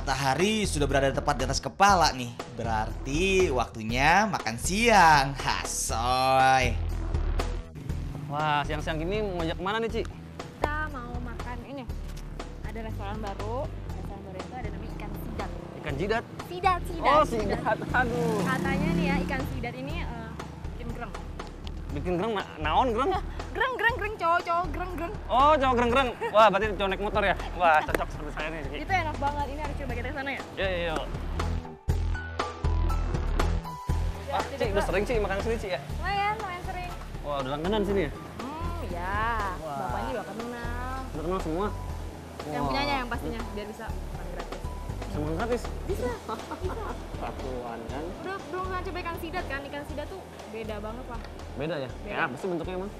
Matahari sudah berada tepat di atas kepala nih. Berarti waktunya makan siang. Hasoy. Wah, siang-siang gini mau ngajak kemana nih, Ci? Kita mau makan ini. Ada restoran baru. Restoran baru itu ada namanya ikan sidat. Ikan jidat? Sidat. Oh, sidat. Aduh. Katanya nih ya ikan sidat ini bikin greng. Bikin greng, naon greng? Greng, cowok greng. Oh, cowok greng. Wah, berarti cowok naik motor ya? Wah, cocok seperti saya nih, Ci. Itu enak banget. Ini harus coba kita ke sana ya. Yuk. Wah, Ci, udah sering, Ci, makan sini, Ci ya? Lumayan sering. Wah, udah langganan sini ya? Iya. Wah. Bapaknya juga kenal. Udah kenal semua? Yang punyanya yang pastinya biar bisa makan gratis. Semua gratis? Bisa. Satuan kan? Udah belum pernah coba ikan sidat kan? Ikan sidat tuh beda banget Pak. Beda ya? Beda. Kayak apa sih bentuknya emang?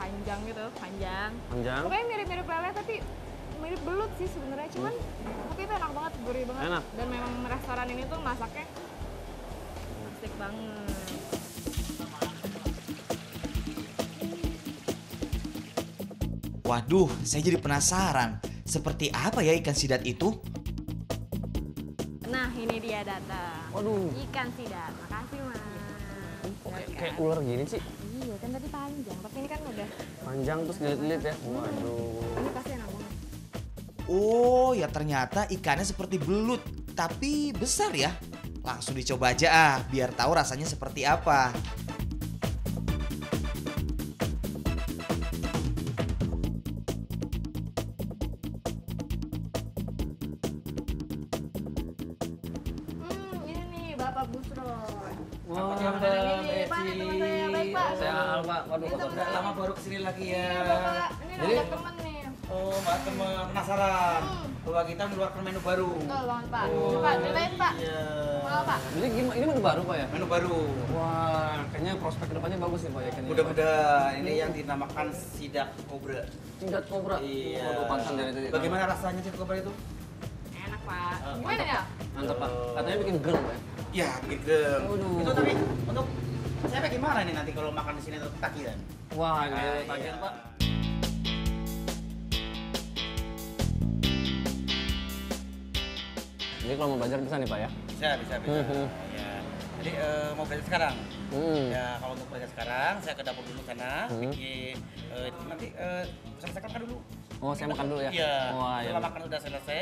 Panjang gitu, panjang. Panjang? Pokoknya mirip-mirip lele tapi mirip belut sih sebenarnya. Cuman tapi itu enak banget, gurih banget. Enak? Dan memang restoran ini tuh masaknya asik banget. Waduh, saya jadi penasaran. Seperti apa ya ikan sidat itu? Nah ini dia datang. Waduh. Ikan sidat. Makasih Mas. Kayak ular gini, Ci. Iya kan tadi panjang, tapi ini kan udah. Panjang terus lilit-lilit ya? Waduh. Ini pasti enak banget. Oh, ya ternyata ikannya seperti belut, tapi besar ya. Langsung dicoba aja biar tahu rasanya seperti apa. Ini nih Bapak Busron. Wah, Ini Pak, ini teman saya. Baik Pak. Saya Alfa. Waduh, Ini teman Udah saya. lama baru kesini lagi Iya ya. Bapak, ini Jadi- ada teman nih. Oh, Mbak teman penasaran bahwa kita mengeluarkan menu baru. Betul banget Pak. Oh, Pak, ceritain Pak. Iya. Maaf Pak. Jadi gimana? Ini menu baru, Pak ya? Menu baru. Wah, kayaknya prospek kedepannya bagus nih, Pak ya. Kayaknya. Mudah-mudahan ini yang dinamakan sidak kobra. Sidat kobra. Iya. Waduh, pantesan dari tadi. Bagaimana rasanya sidak kobra itu? Enak Pak. Gimana Mantap, ya? Pak. Mantap, Pak. Katanya bikin greng, Pak ya? Ya, gitu. Waduh. Itu tapi untuk saya bagaimana nih nanti kalau makan di sini untuk ketagihan? Wah, ini Ah, tagihan, iya. Pak. Jadi kalau mau belajar bisa nih, Pak ya? Bisa. Mhm. Ya. Jadi mau belajar sekarang? Hmm. Ya, kalau untuk belajar sekarang saya ke dapur dulu sana, Hmm. bikin nanti selesai makan dulu. Oh, saya makan dulu ya? Iya. Wah, ya. Setelah makan udah selesai,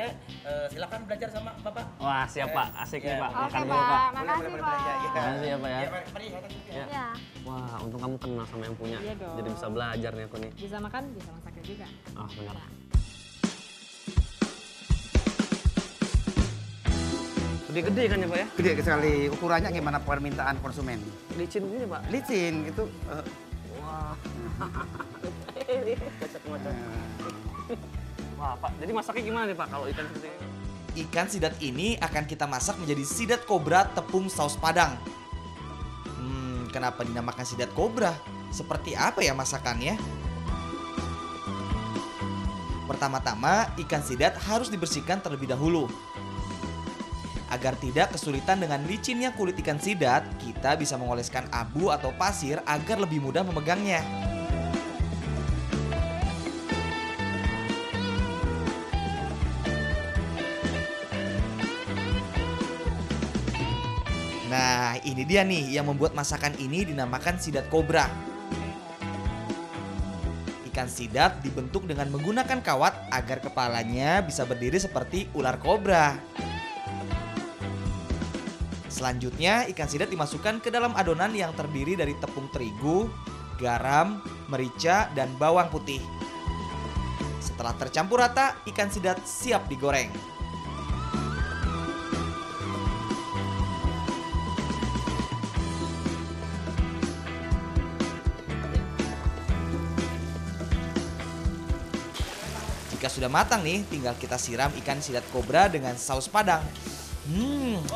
silakan belajar sama Bapak. Wah, siap, Pak. Asik nih, Iya. Pak. Oke, Makan dulu, Pak. Pak. Makasih, Pak. Makasih ya, Pak ya. Iya, mari saya tunggu ya. Ya. Ya. Wah, untung kamu kenal sama yang punya. Iya dong. Jadi bisa belajar nih aku nih. Bisa makan, bisa masaknya juga. Ah, benar. Gede-gede kan ya, Pak ya? Gede sekali. Ukurannya gimana permintaan konsumen? Licin gini, Pak. Licin gitu. Wah. Cocok-cocok. Wah, Pak. Jadi masaknya gimana nih, Pak, kalau ikan seperti ini? Ikan sidat ini akan kita masak menjadi sidat kobra tepung saus padang. Kenapa dinamakan sidat kobra? Seperti apa ya masakannya? Pertama-tama, ikan sidat harus dibersihkan terlebih dahulu. Agar tidak kesulitan dengan licinnya kulit ikan sidat, kita bisa mengoleskan abu atau pasir agar lebih mudah memegangnya. Nah, ini dia nih yang membuat masakan ini dinamakan sidat kobra. Ikan sidat dibentuk dengan menggunakan kawat agar kepalanya bisa berdiri seperti ular kobra. Selanjutnya, ikan sidat dimasukkan ke dalam adonan yang terdiri dari tepung terigu, garam, merica, dan bawang putih. Setelah tercampur rata, ikan sidat siap digoreng. Jika sudah matang nih, tinggal kita siram ikan sidat kobra dengan saus padang.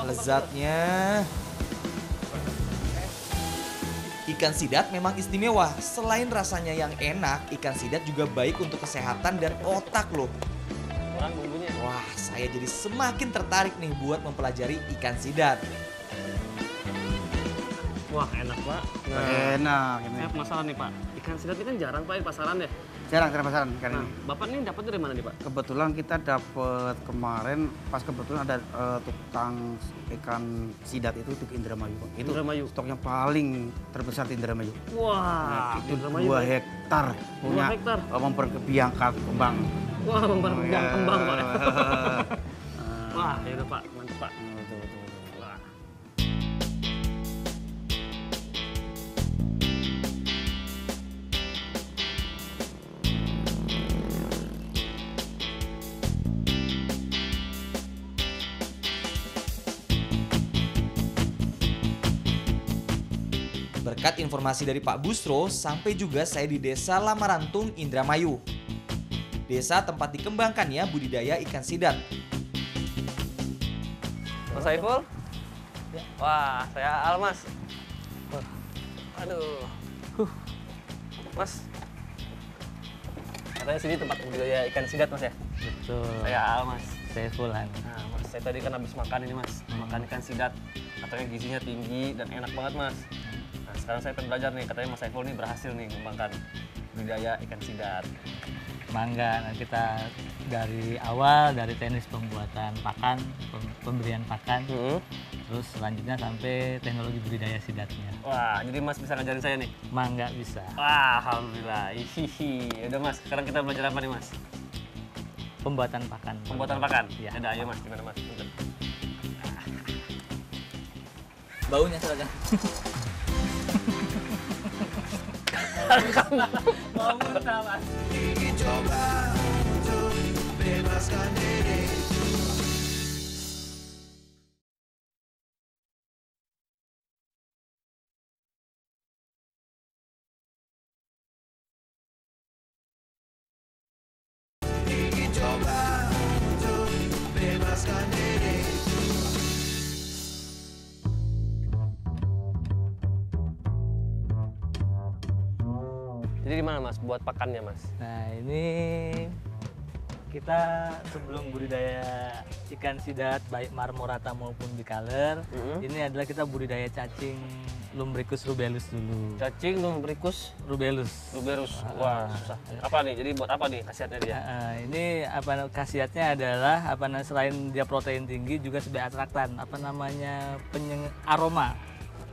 Lezatnya. Ikan sidat memang istimewa. Selain rasanya yang enak, ikan sidat juga baik untuk kesehatan dan otak loh. Kurang bumbunya. Wah, saya jadi semakin tertarik nih buat mempelajari ikan sidat. Wah, enak, Pak. Enak ini. Saya penasaran nih, Pak. Ikan sidat ini kan jarang, Pak, di pasaran ya? Jarang pasaran ikan Nah, ini. Bapak ini dapat dari mana nih, Pak? Kebetulan kita dapat kemarin pas kebetulan ada tukang ikan sidat itu di Indramayu, Pak. Itu Indramayu. stoknya paling terbesar di Indramayu. Wah, Itu Indramayu, 2 Pak. hektar punya hektar? memperbiangkat kembang. Wah, Bang Bang kembang, Pak. Betul, Wah, ya udah, Pak. Mantap, Pak. betul. Wah. Berkat informasi dari Pak Busro, sampai juga saya di Desa Lamarantung, Indramayu. Desa tempat dikembangkannya budidaya ikan sidat. Mas Saiful? Wah, saya Al, Mas. Aduh. Mas. Katanya sini tempat budidaya ikan sidat, Mas ya? Betul. Saya Al, Mas. Saya Fulan. Nah, Mas, saya tadi kan habis makan ini, Mas. Makan ikan sidat. Katanya gizinya tinggi dan enak banget, Mas. Nah, sekarang saya pengen belajar nih. Katanya Mas Saiful nih berhasil nih mengembangkan budidaya ikan sidat. Mangga, nah kita dari awal dari teknis pembuatan pakan, pemberian pakan, terus selanjutnya sampai teknologi budidaya sidatnya. Wah, jadi Mas bisa ngajarin saya nih? Mangga bisa. Wah, alhamdulillah. Hihi. Udah, Mas. Sekarang kita belajar apa nih, Mas? Pembuatan pakan. Pembuatan pakan? Iya. Yaudah, ayo Mas. Gimana, Mas? Bentar. Baunya silakan. Mau muntah, Mas. Jadi di mana, Mas, buat pakannya, Mas? Nah, ini kita sebelum budidaya ikan sidat baik marmorata maupun bicolor, ini adalah kita budidaya cacing Lumbricus rubellus dulu. Cacing lumbricus Rubellus. ruberus. Wah, susah. Apa nih? Jadi buat apa nih khasiatnya dia? Ini apa khasiatnya adalah selain dia protein tinggi juga sebagai atraktan aroma.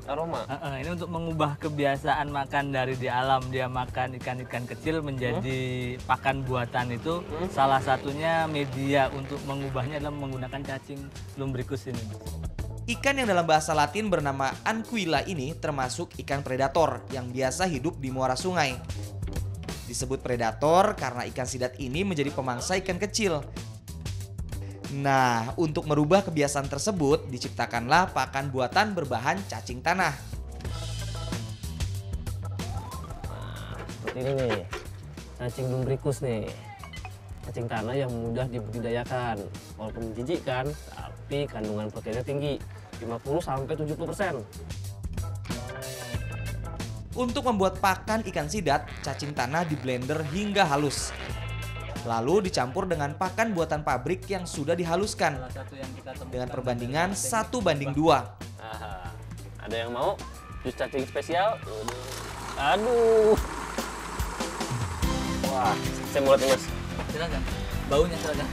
Aroma. Ini untuk mengubah kebiasaan makan dari di alam dia makan ikan-ikan kecil menjadi pakan buatan itu salah satunya media untuk mengubahnya adalah menggunakan cacing Lumbricus ini. Ikan yang dalam bahasa Latin bernama Anguilla ini termasuk ikan predator yang biasa hidup di muara sungai. Disebut predator karena ikan sidat ini menjadi pemangsa ikan kecil. Nah, untuk merubah kebiasaan tersebut, diciptakanlah pakan buatan berbahan cacing tanah. Seperti ini nih, cacing lumbricus nih. Cacing tanah yang mudah dibudidayakan. Walaupun menjijikkan, tapi kandungan proteinnya tinggi, 50-70%. Untuk membuat pakan ikan sidat, cacing tanah di blender hingga halus. Lalu dicampur dengan pakan buatan pabrik yang sudah dihaluskan Salah satu yang kita temukan dengan perbandingan 1:2. Aha. Ada yang mau jus cacing spesial? Aduh. Wah, saya mau lihat nih, Mas. silakan. Baunya silakan.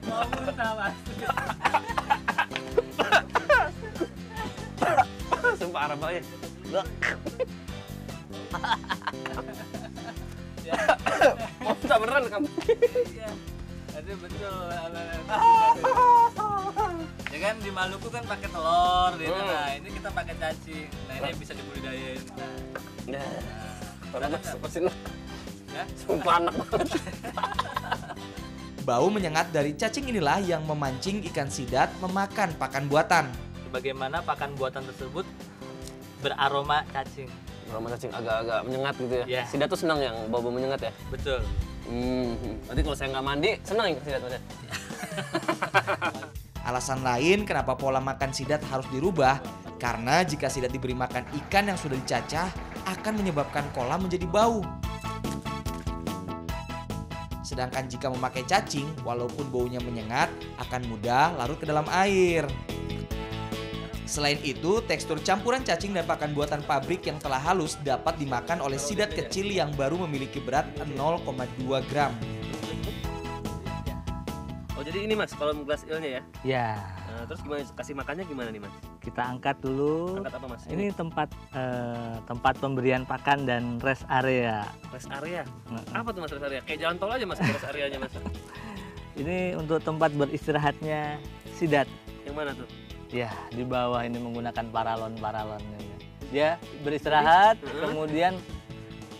Mau muntah, Mas. Sumpah Arab banget. Mau minta beneran kamu? Iya. Itu betul. Ya kan di Maluku kan pakai telur gitu. Nah, ini kita pakai cacing. Nah, ini bisa dibudidayain. Kalau Mas, lepasin lah. Ya. Sumpah anak banget. Bau menyengat dari cacing inilah yang memancing ikan sidat memakan pakan buatan. Bagaimana pakan buatan tersebut beraroma cacing. Aroma cacing agak-agak menyengat gitu ya. Iya. Sidat tuh senang yang bau-bau menyengat ya? Betul. Berarti kalau saya nggak mandi, senang ya sidat Mas ya? Alasan lain kenapa pola makan sidat harus dirubah, karena jika sidat diberi makan ikan yang sudah dicacah, akan menyebabkan kolam menjadi bau. Sedangkan jika memakai cacing, walaupun baunya menyengat, akan mudah larut ke dalam air. Selain itu, tekstur campuran cacing dan pakan buatan pabrik yang telah halus dapat dimakan oleh sidat kecil yang baru memiliki berat 0,2 gram. Oh jadi ini Mas, kalau glass eel-nya ya? Ya, Nah, terus gimana kasih makannya gimana nih Mas? kita angkat dulu. Angkat apa Mas? Ini tempat pemberian pakan dan rest area. Rest area. Heeh. Apa tuh Mas rest area? Kayak jalan tol aja Mas rest areanya Mas. Ini untuk tempat beristirahatnya sidat. Yang mana tuh? Ya, di bawah ini menggunakan paralon ini. Dia beristirahat, kemudian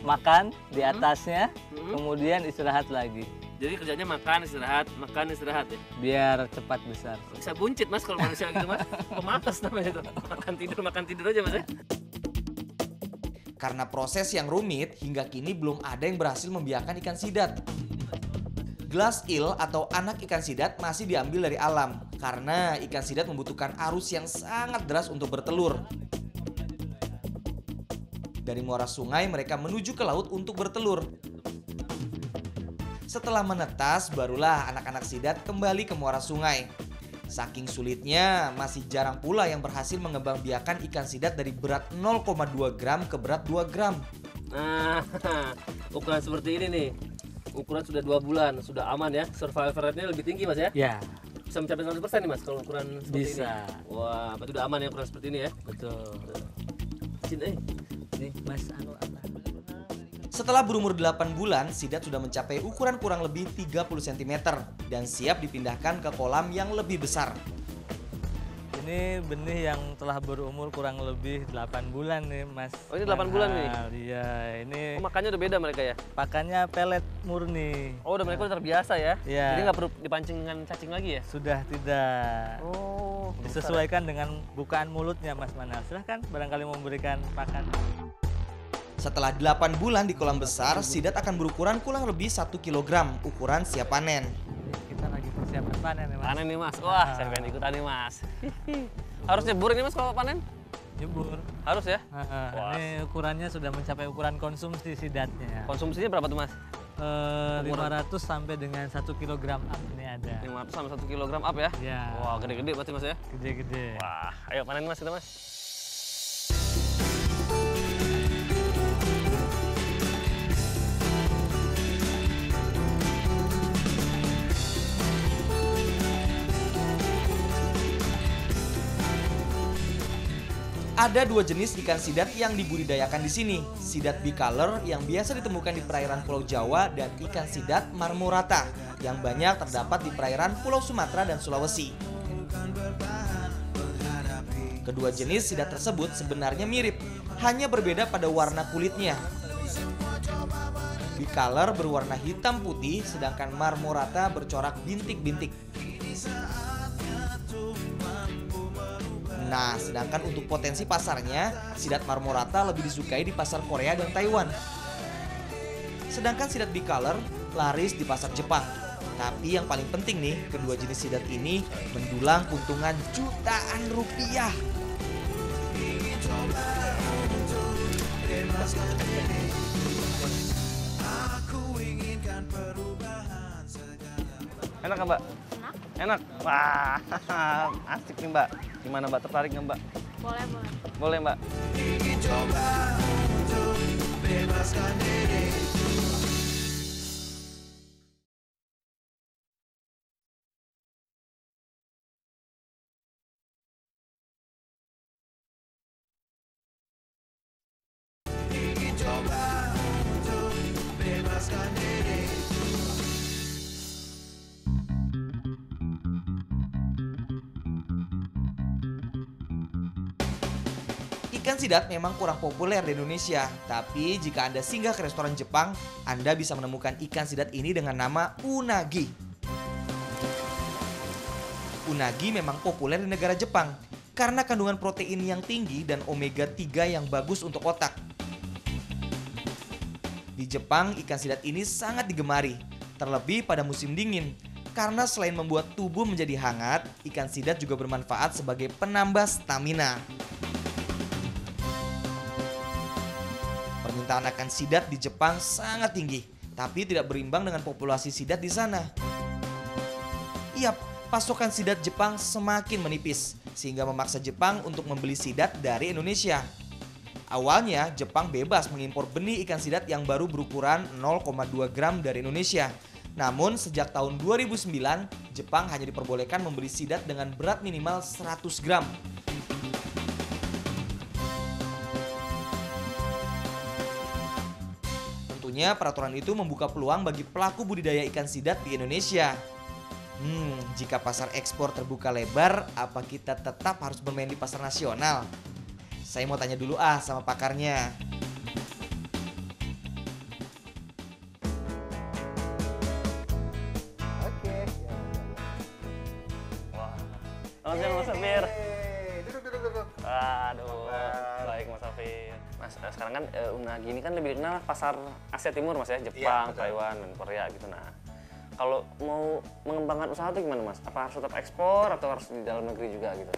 makan di atasnya, kemudian istirahat lagi. Jadi kerjanya makan istirahat ya. Biar cepat besar. Bisa buncit Mas kalau manusia gitu Mas. Pematas namanya itu. Makan tidur aja Mas ya. Karena proses yang rumit, hingga kini belum ada yang berhasil membiarkan ikan sidat. Glass eel atau anak ikan sidat masih diambil dari alam karena ikan sidat membutuhkan arus yang sangat deras untuk bertelur. Dari muara sungai mereka menuju ke laut untuk bertelur. Setelah menetas, barulah anak-anak sidat kembali ke muara sungai. Saking sulitnya, masih jarang pula yang berhasil mengembangbiakan ikan sidat dari berat 0,2 gram ke berat 2 gram. Nah, ukuran seperti ini nih. Ukuran sudah 2 bulan, sudah aman ya. Survival rate-nya lebih tinggi Mas ya. Ya, Bisa mencapai 100% nih Mas kalau ukuran seperti ini. bisa. Wah, berarti udah aman ya ukuran seperti ini ya. Betul. Sini, Nih, Mas anu apa? Setelah berumur 8 bulan, sidat sudah mencapai ukuran kurang lebih 30 cm dan siap dipindahkan ke kolam yang lebih besar. Ini benih yang telah berumur kurang lebih 8 bulan nih, Mas. Oh, ini 8 bulan nih? Iya, ini makannya udah beda mereka ya. pakannya pelet murni. Oh, udah mereka udah terbiasa ya. Iya. Jadi nggak perlu dipancing dengan cacing lagi ya. Sudah tidak. Oh, Disesuaikan dengan bukaan mulutnya, Mas Manal. Silahkan barangkali memberikan pakan. Setelah 8 bulan di kolam besar, sidat akan berukuran kurang lebih 1 kg, ukuran siap panen. Kita lagi persiapan panen nih, Mas. panen nih Mas. Wah, saya pengen ikutan nih Mas. Harus nyebur ini Mas kalau panen? Nyebur. Harus ya. Wah. Ini ukurannya sudah mencapai ukuran konsumsi sidatnya. Konsumsinya berapa tuh Mas? 500 sampai dengan 1 kg up ini ada. 500 sampai 1 kg up ya? Ya. Wah, gede-gede berarti Mas ya? Gede-gede. Wah, ayo panen Mas kita Mas. Ada 2 jenis ikan sidat yang dibudidayakan di sini. Sidat bicolor yang biasa ditemukan di perairan Pulau Jawa dan ikan sidat marmorata yang banyak terdapat di perairan Pulau Sumatera dan Sulawesi. Kedua jenis sidat tersebut sebenarnya mirip, hanya berbeda pada warna kulitnya. Bicolor berwarna hitam putih, sedangkan marmorata bercorak bintik-bintik. Nah, sedangkan untuk potensi pasarnya, sidat marmorata lebih disukai di pasar Korea dan Taiwan. Sedangkan sidat bicolor laris di pasar Jepang. Tapi yang paling penting nih, kedua jenis sidat ini mendulang keuntungan jutaan rupiah. Enak nggak Mbak? Enak? Enak? Wah, asik nih Mbak. Gimana Mbak, tertarik nggak Mbak? Boleh, boleh. Boleh Mbak? Ikan sidat memang kurang populer di Indonesia, tapi jika Anda singgah ke restoran Jepang, Anda bisa menemukan ikan sidat ini dengan nama unagi. Unagi memang populer di negara Jepang karena kandungan protein yang tinggi dan omega 3 yang bagus untuk otak. Di Jepang, ikan sidat ini sangat digemari, terlebih pada musim dingin. Karena selain membuat tubuh menjadi hangat, ikan sidat juga bermanfaat sebagai penambah stamina. Permintaan akan sidat di Jepang sangat tinggi. tapi tidak berimbang dengan populasi sidat di sana. Yap, pasokan sidat Jepang semakin menipis, sehingga memaksa Jepang untuk membeli sidat dari Indonesia. Awalnya, Jepang bebas mengimpor benih ikan sidat yang baru berukuran 0,2 gram dari Indonesia. Namun, sejak tahun 2009, Jepang hanya diperbolehkan membeli sidat dengan berat minimal 100 gram. Tentunya peraturan itu membuka peluang bagi pelaku budidaya ikan sidat di Indonesia. Jika pasar ekspor terbuka lebar, apa kita tetap harus bermain di pasar nasional? Saya mau tanya dulu sama pakarnya. Oke. Wah. Selamat siang Mas Safir. Duduk. Aduh, baik Mas Safir. Mas, sekarang kan unagi ini kan lebih dikenal pasar Asia Timur Mas ya, Jepang, Taiwan, dan Korea gitu. Nah, kalau mau mengembangkan usaha itu gimana Mas? Apa harus tetap ekspor atau harus di dalam negeri juga gitu?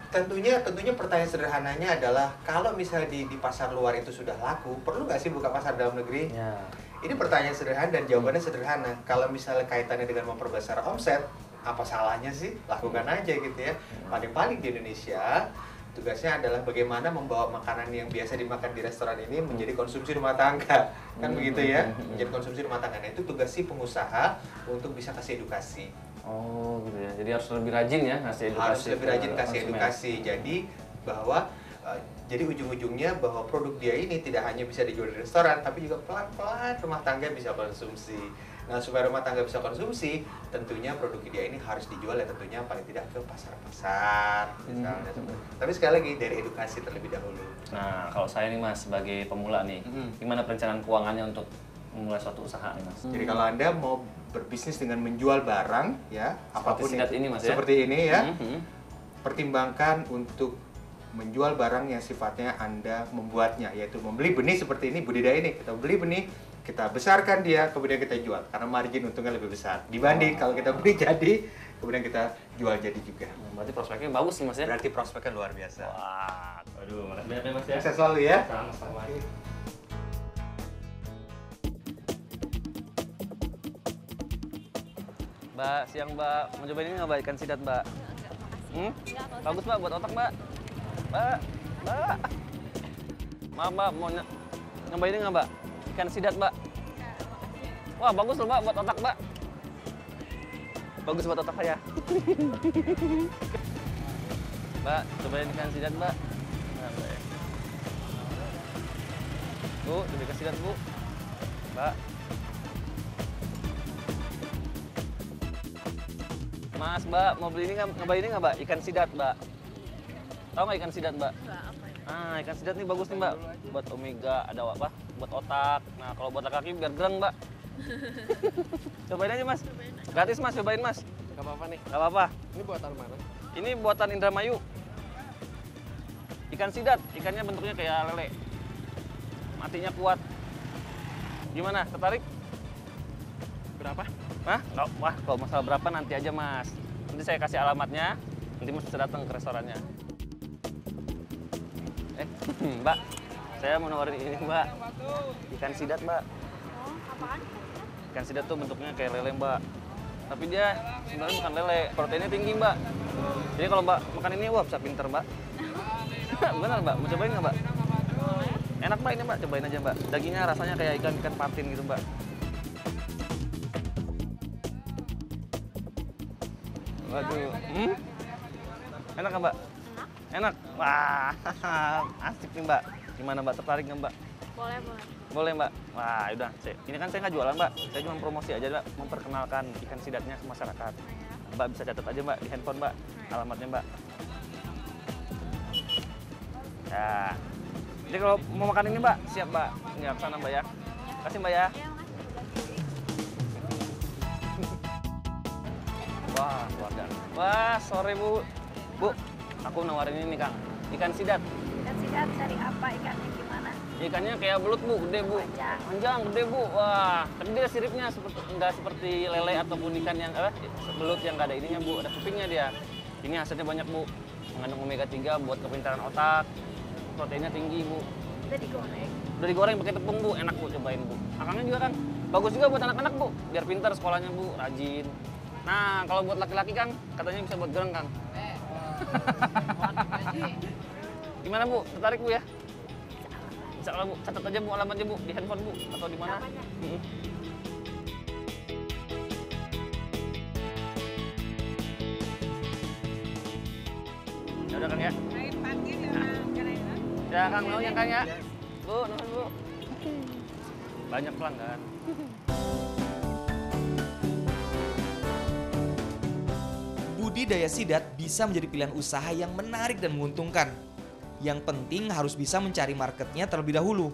Tentunya pertanyaan sederhananya adalah kalau misalnya di pasar luar itu sudah laku, perlu nggak sih buka pasar dalam negeri? Ya. Ini pertanyaan sederhana dan jawabannya sederhana. Kalau misalnya kaitannya dengan memperbesar omset, apa salahnya sih? Lakukan aja gitu ya. Paling-paling di Indonesia, tugasnya adalah bagaimana membawa makanan yang biasa dimakan di restoran ini menjadi konsumsi rumah tangga. Kan begitu ya? Menjadi konsumsi rumah tangga. Nah, itu tugas si pengusaha untuk bisa kasih edukasi. Oh gitu ya, jadi harus lebih rajin ya ngasih edukasi. Harus lebih rajin kasih konsumen. edukasi. Jadi bahwa jadi ujung-ujungnya bahwa produk dia ini tidak hanya bisa dijual di restoran, tapi juga pelan-pelan rumah tangga bisa konsumsi. Nah, supaya rumah tangga bisa konsumsi, tentunya produk dia ini harus dijual ya tentunya paling tidak ke pasar-pasar misalnya. Tapi sekali lagi dari edukasi terlebih dahulu. Nah, kalau saya nih Mas sebagai pemula nih, gimana perencanaan keuangannya untuk memulai suatu usaha nih Mas? Jadi kalau Anda mau berbisnis dengan menjual barang ya, apapun sidat itu, ini, Mas, ya? seperti ini ya, pertimbangkan untuk menjual barang yang sifatnya Anda membuatnya, yaitu membeli benih seperti ini, budidaya ini. Kita beli benih, kita besarkan dia, kemudian kita jual, karena margin untungnya lebih besar dibanding kalau kita beli jadi, kemudian kita jual jadi juga. Berarti prospeknya bagus nih Mas ya? Berarti prospeknya luar biasa. Wah, aduh, makasih banyak ya Mas ya. Sukses selalu ya. Sama-sama. Mbak, siang Mbak, mau cobain ini nggak Mbak, ikan sidat Mbak? Bagus Mbak, buat otak Mbak. Mbak. Maaf Mbak, mau nyobain ini nggak Mbak? Ikan sidat Mbak. Wah, bagus loh Mbak, buat otak Mbak. Bagus buat otak saya. Mbak, cobain ikan sidat Mbak. Nah, Mbak. Bu, coba ikan sidat Bu. Mbak. Mas, Mbak, mau beli ini nggak? Nyobain ini nggak, Mbak? Ikan sidat, Mbak. Tahu nggak ikan sidat, Mbak? Ikan sidat nih bagus nih, Mbak. Buat omega, ada apa? Buat otak. Nah, kalau buat kaki biar gereng, Mbak. Cobain aja, Mas. Gratis, Mas. Cobain, Mas. Gak apa-apa nih. Gak apa-apa. Ini buatan mana? Ini buatan Indramayu. Ikan sidat. Ikannya bentuknya kayak lele. Matinya kuat. Gimana? Tertarik? Berapa? Hah? Wah, kalau masalah berapa nanti aja, Mas. Nanti saya kasih alamatnya. Nanti Mas bisa datang ke restorannya. Mbak, saya mau nawarin ini, Mbak. Ikan sidat, Mbak. Oh, apaan? Ikan sidat tuh bentuknya kayak lele, Mbak. Tapi dia sebenarnya bukan lele, proteinnya tinggi, Mbak. Jadi kalau Mbak makan ini, wah bisa pinter, Mbak. Benar, Mbak. Mau cobain nggak, Mbak? Enak, Mbak, ini, Mbak. Cobain aja, Mbak. Dagingnya rasanya kayak ikan patin gitu, Mbak. Waduh. Enak nggak, Mbak? Enak. Wah, asik nih, Mbak. Gimana, Mbak? Tertarik nggak, Mbak? Boleh. Boleh, Mbak. Wah, udah. Ini kan saya nggak jualan, Mbak. Saya cuma promosi aja, Mbak. Memperkenalkan ikan sidatnya ke masyarakat. Mbak bisa catat aja, Mbak, di handphone, Mbak. Alamatnya, Mbak. Ya. Jadi kalau mau makan ini, Mbak, siap, Mbak. Tinggal ke sana, Mbak, ya. Kasih, Mbak, ya. Wah, keluarga. Wah, sore, Bu. Bu, aku nawarin ini, Kang. Ikan sidat. Ikan sidat dari apa? Ikannya gimana? Ikannya kayak belut, Bu, gede, Bu. Panjang, gede, Bu. Wah, tapi dia siripnya nggak seperti lele ataupun ikan yang belut yang nggak ada ininya, Bu. Ada kupingnya dia. Ini hasilnya banyak, Bu. Mengandung omega 3 buat kepintaran otak. Proteinnya tinggi, Bu. Udah digoreng. Udah digoreng pakai tepung, Bu. Enak, Bu. Cobain, Bu. Akangnya juga, Kang. Bagus juga buat anak-anak Bu, biar pintar sekolahnya Bu, rajin. Nah, kalau buat laki-laki Kang, katanya bisa buat gereng Kang. Gimana Bu, tertarik Bu ya? Insya Allah Bu, catat aja Bu alamatnya Bu, di handphone Bu, atau di mana? Ya udah Kang ya. Ya Kang, mau yang Kang ya. Bu, nuhun Bu. Banyak pelanggan. Budidaya sidat bisa menjadi pilihan usaha yang menarik dan menguntungkan. Yang penting harus bisa mencari marketnya terlebih dahulu,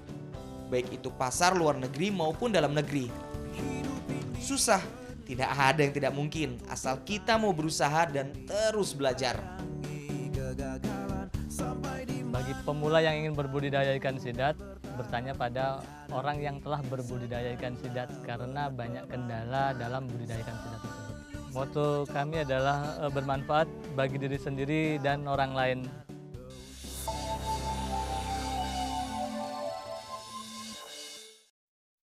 baik itu pasar luar negeri maupun dalam negeri. Susah, tidak ada yang tidak mungkin, asal kita mau berusaha dan terus belajar. Bagi pemula yang ingin berbudidaya ikan sidat, bertanya pada orang yang telah berbudidaya ikan sidat karena banyak kendala dalam budidaya ikan sidat tersebut. Moto kami adalah bermanfaat bagi diri sendiri dan orang lain.